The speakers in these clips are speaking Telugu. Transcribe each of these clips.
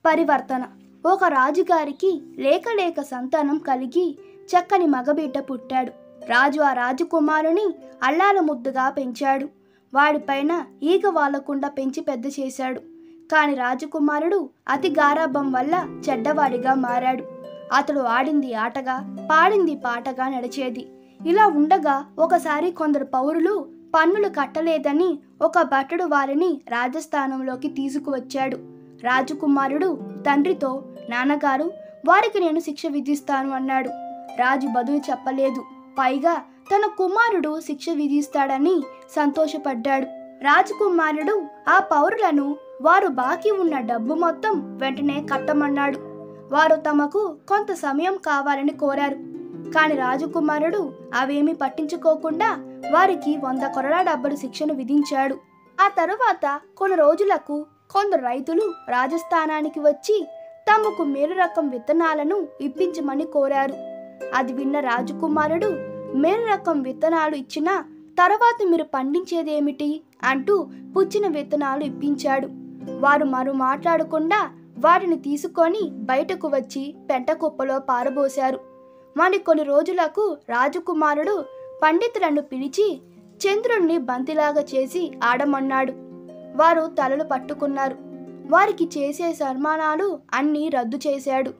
పరివర్తన. ఒక రాజుగారికి లేక సంతానం కలిగి చక్కని మగబిడ్డ పుట్టాడు. రాజు ఆ రాజకుమారుని అల్లాల ముద్దుగా పెంచాడు. వాడిపైన ఈగ వాలకుండా పెంచి పెద్ద చేశాడు. కాని రాజకుమారుడు అతి గారాబం వల్ల చెడ్డవాడిగా మారాడు. అతడు ఆడింది ఆటగా, పాడింది పాటగా నడిచేది. ఇలా ఉండగా ఒకసారి కొందరు పౌరులు పన్నులు కట్టలేదని ఒక భటుడు వారిని రాజస్థానంలోకి తీసుకువచ్చాడు. రాజకుమారుడు తండ్రితో, నాన్నగారు, వారికి నేను శిక్ష విధిస్తాను అన్నాడు. రాజు బదులు చెప్పలేదు. పైగా తన కుమారుడు శిక్ష విధిస్తాడని సంతోషపడ్డాడు. రాజకుమారుడు ఆ పౌరులను వారు బాకీ ఉన్న డబ్బు మొత్తం వెంటనే కట్టమన్నాడు. వారు తమకు కొంత సమయం కావాలని కోరారు. కాని రాజకుమారుడు అవేమీ పట్టించుకోకుండా వారికి 100 కొరడా డబ్బులు శిక్షను విధించాడు. ఆ తరువాత కొన్ని రోజులకు కొందరు రైతులు రాజస్థానానికి వచ్చి తమకు మేలు రకం విత్తనాలను ఇప్పించమని కోరారు. అది విన్న రాజకుమారుడు, మేలు రకం విత్తనాలు ఇచ్చినా తర్వాత మీరు పండించేదేమిటి అంటూ పుచ్చిన విత్తనాలు ఇప్పించాడు. వారు మరో మాట్లాడకుండా వాటిని తీసుకొని బయటకు వచ్చి పెంట కుప్పలో పారబోశారు. మరి కొన్ని రోజులకు రాజకుమారుడు పండితులను పిలిచి చంద్రుణ్ణి బంతిలాగా చేసి ఆడమన్నాడు. వారు తలలు పట్టుకున్నారు. వారికి చేసే సన్మానాలు అన్నీ రద్దు చేశాడు.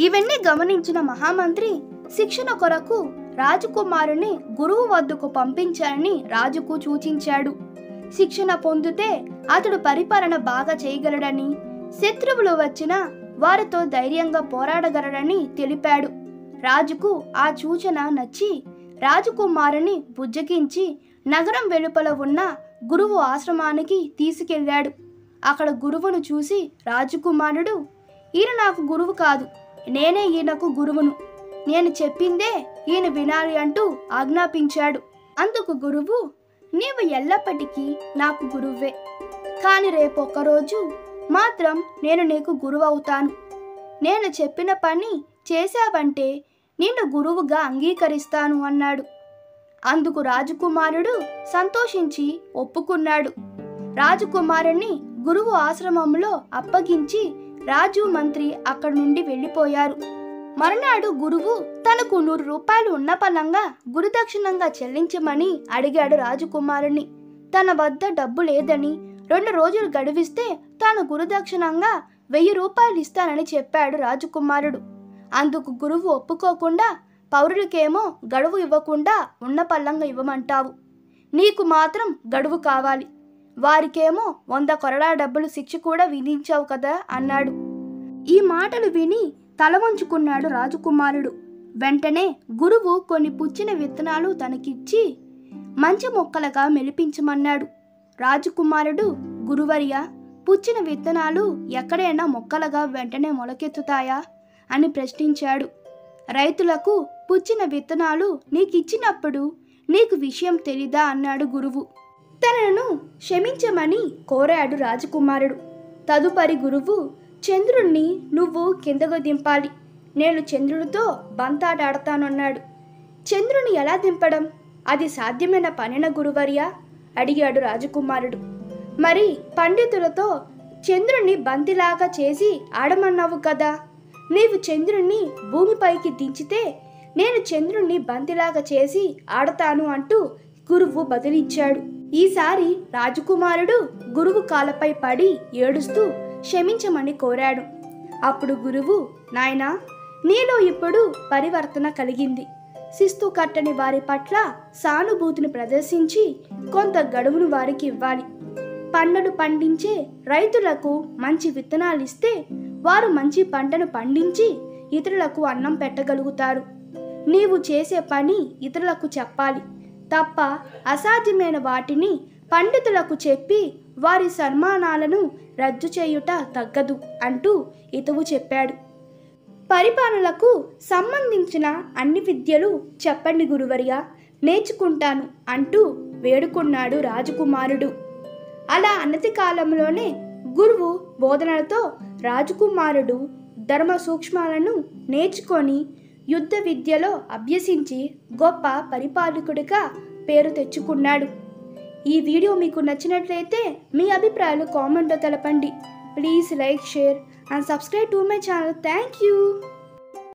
ఇవన్నీ గమనించిన మహామంత్రి శిక్షణ కొరకు రాజకుమారుని గురువు వద్దకు పంపించాలని రాజుకు సూచించాడు. శిక్షణ పొందితే అతడు పరిపాలన బాగా చేయగలడని, శత్రువులు వచ్చినా వారితో ధైర్యంగా పోరాడగలడని తెలిపాడు. రాజుకు ఆ సూచన నచ్చి రాజకుమారుని బుజ్జగించి నగరం వెలుపల ఉన్న గురువు ఆశ్రమానికి తీసుకెళ్లాడు. అక్కడ గురువును చూసి రాజకుమారుడు, ఈయన నాకు గురువు కాదు, నేనే ఈయనకు గురువును, నేను చెప్పిందే ఈయన వినాలి అంటూ ఆజ్ఞాపించాడు. అందుకు గురువు, నీవు ఎల్లప్పటికీ నాకు గురువే, కాని రేపొక్కరోజు మాత్రం నేను నీకు గురువు అవుతాను. నేను చెప్పిన పని చేశావంటే నిన్ను గురువుగా అంగీకరిస్తాను అన్నాడు. అందుకు రాజకుమారుడు సంతోషించి ఒప్పుకున్నాడు. రాజకుమారుణ్ణి గురువు ఆశ్రమంలో అప్పగించి రాజు, మంత్రి అక్కడి నుండి వెళ్ళిపోయారు. మరునాడు గురువు తనకు 100 రూపాయలు ఉన్న పలంగా గురుదక్షిణంగా చెల్లించమని అడిగాడు రాజకుమారుణ్ణి. తన వద్ద డబ్బు లేదని 2 రోజులు గడువిస్తే తాను గురుదక్షిణంగా 1000 రూపాయలు ఇస్తానని చెప్పాడు రాజకుమారుడు. అందుకు గురువు ఒప్పుకోకుండా, పౌరులకేమో గడువు ఇవ్వకుండా ఉన్న పల్లంగా ఇవ్వమంటావు, నీకు మాత్రం గడువు కావాలి, వారికేమో 100 కొరడా డబ్బులు శిక్ష కూడా విధించావు కదా అన్నాడు. ఈ మాటలు విని తల వంచుకున్నాడు రాజకుమారుడు. వెంటనే గురువు కొన్ని పుచ్చిన విత్తనాలు తనకిచ్చి మంచి మొక్కలుగా మెలిపించమన్నాడు. రాజకుమారుడు, గురువర్య, పుచ్చిన విత్తనాలు ఎక్కడైనా మొక్కలుగా వెంటనే మొలకెత్తుతాయా అని ప్రశ్నించాడు. రైతులకు పుచ్చిన విత్తనాలు నీకిచ్చినప్పుడు నీకు విషయం తెలీదా అన్నాడు గురువు. తనను క్షమించమని కోరాడు రాజకుమారుడు. తదుపరి గురువు, చంద్రుణ్ణి నువ్వు కిందకు దింపాలి, నేను చంద్రుడితో బంతాడాడతానన్నాడు. చంద్రుని ఎలా దింపడం? అది సాధ్యమైన పనేనా గురువర్య అడిగాడు రాజకుమారుడు. మరి పండితులతో చంద్రుణ్ణి బంతిలాగా చేసి ఆడమన్నావు కదా, నీవు చంద్రుణ్ణి భూమిపైకి దించితే నేను చంద్రుణ్ణి బంతిలాగా చేసి ఆడతాను అంటూ గురువు బదిలిచ్చాడు. ఈసారి రాజకుమారుడు గురువు కాళ్ళపై పడి ఏడుస్తూ క్షమించమని కోరాడు. అప్పుడు గురువు, నాయనా, నీలో ఇప్పుడు పరివర్తన కలిగింది. శిస్తు కట్టని వారి పట్ల సానుభూతిని ప్రదర్శించి కొంత గడువును వారికి ఇవ్వాలి. పంటలు పండించే రైతులకు మంచి విత్తనాలు ఇస్తే వారు మంచి పంటను పండించి ఇతరులకు అన్నం పెట్టగలుగుతారు. నీవు చేసే పని ఇతరులకు చెప్పాలి తప్ప అసాధ్యమైన వాటిని పండితులకు చెప్పి వారి సన్మానాలను రద్దు చేయుట తగ్గదు అంటూ ఇతవు చెప్పాడు. పరిపాలనకు సంబంధించిన అన్ని విద్యలు చెప్పండి గురువర్య, నేర్చుకుంటాను అంటూ వేడుకున్నాడు రాజకుమారుడు. అలా అనతి కాలంలోనే గురువు బోధనలతో రాజకుమారుడు ధర్మ సూక్ష్మాలను నేర్చుకొని యుద్ధ విద్యలో అభ్యసించి గొప్ప పరిపాలకుడిగా పేరు తెచ్చుకున్నాడు. ఈ వీడియో మీకు నచ్చినట్లయితే మీ అభిప్రాయాలు కామెంట్లో తెలపండి. Please like, share and subscribe to my channel. Thank you.